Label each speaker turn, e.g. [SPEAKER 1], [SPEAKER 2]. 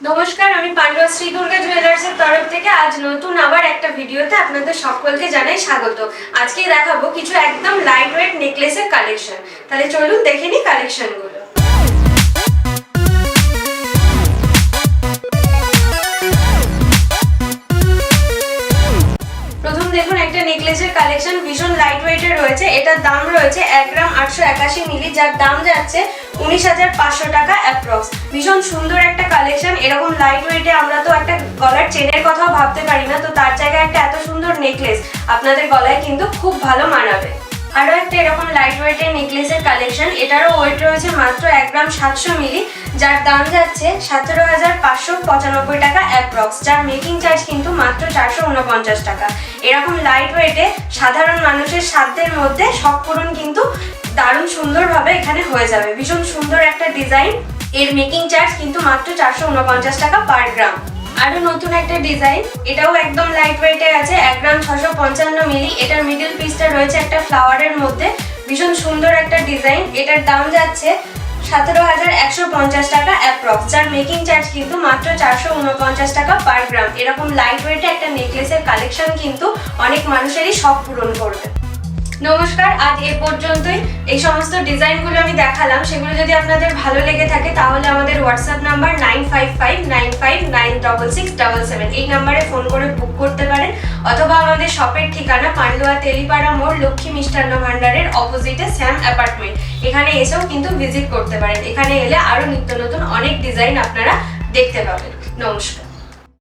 [SPEAKER 1] নমস্কার, আমি পান্ডুয়া শ্রী দুর্গা জুয়েলার্সের তরফ থেকে আজ নতুন আবার একটা ভিডিওতে আপনাদের সকলকে জানাই স্বাগত। আজকে দেখাবো কিছু একদম লাইট ওয়েট নেকলেসের কালেকশন। তাহলে চলুন দেখে নিই কালেকশনগুলো। প্রথম দেখুন একটা নেকলেসের কালেকশন ভীষণ লাইট ওয়েটের রয়েছে। এটার দাম রয়েছে 1 গ্রাম 881 মিলি, যার দাম যাচ্ছে 19,500 টাকা অ্যাপ্রক্স। ভীষণ সুন্দর একটা কালেকশন। এরকম লাইট ওয়েটে আমরা তো একটা গলার চেনের কথাও ভাবতে পারি না, তো তার জায়গায় একটা এত সুন্দর নেকলেস আপনাদের গলায় কিন্তু খুব ভালো মানাবে। আরও একটা এরকম লাইট ওয়েটের নেকলেসের কালেকশন, এটারও ওয়েট রয়েছে মাত্র 1 গ্রাম 700 মিলি, যার দাম যাচ্ছে 17,595 টাকা অ্যাপ্রক্স, যার মেকিং চার্জ কিন্তু মাত্র 449 টাকা। এরকম লাইট ওয়েটে সাধারণ মানুষের সাধ্যের মধ্যে শখ পূরণ কিন্তু দারুণ সুন্দরভাবে এখানে হয়ে যাবে। ভীষণ সুন্দর একটা ডিজাইন, এর মেকিং চার্জ কিন্তু মাত্র 449 টাকা পার গ্রাম। আরো নতুন একটা ডিজাইন, এটাও একদম লাইট ওয়েটে আছে, 1 গ্রাম 655 মিলি। এটার মিডল পিসটা রয়েছে একটা ফ্লাওয়ারের মধ্যে, ভীষণ সুন্দর একটা ডিজাইন। এটার দাম যাচ্ছে 17,150 টাকা অ্যাপ্রক্স, যার মেকিং চার্জ কিন্তু মাত্র 449 টাকা পার গ্রাম। এরকম লাইট ওয়েটে একটা নেকলেসের কালেকশন কিন্তু অনেক মানুষেরই শখ পূরণ করবে। নমস্কার, আজ এ পর্যন্তই। এই সমস্ত ডিজাইনগুলো আমি দেখালাম, সেগুলো যদি আপনাদের ভালো লেগে থাকে তাহলে আমাদের হোয়াটসঅ্যাপ নাম্বার 9559596677 এই নাম্বারে ফোন করে বুক করতে পারেন, অথবা আমাদের শপের ঠিকানা পান্ডুয়া তেলিপাড়া মোড়, লক্ষ্মী মিষ্টান্ন ভান্ডারের অপোজিটে শ্যাম অ্যাপার্টমেন্ট। এখানে এসেও কিন্তু ভিজিট করতে পারেন। এখানে এলে আরো নিত্য নতুন অনেক ডিজাইন আপনারা দেখতে পাবেন। নমস্কার।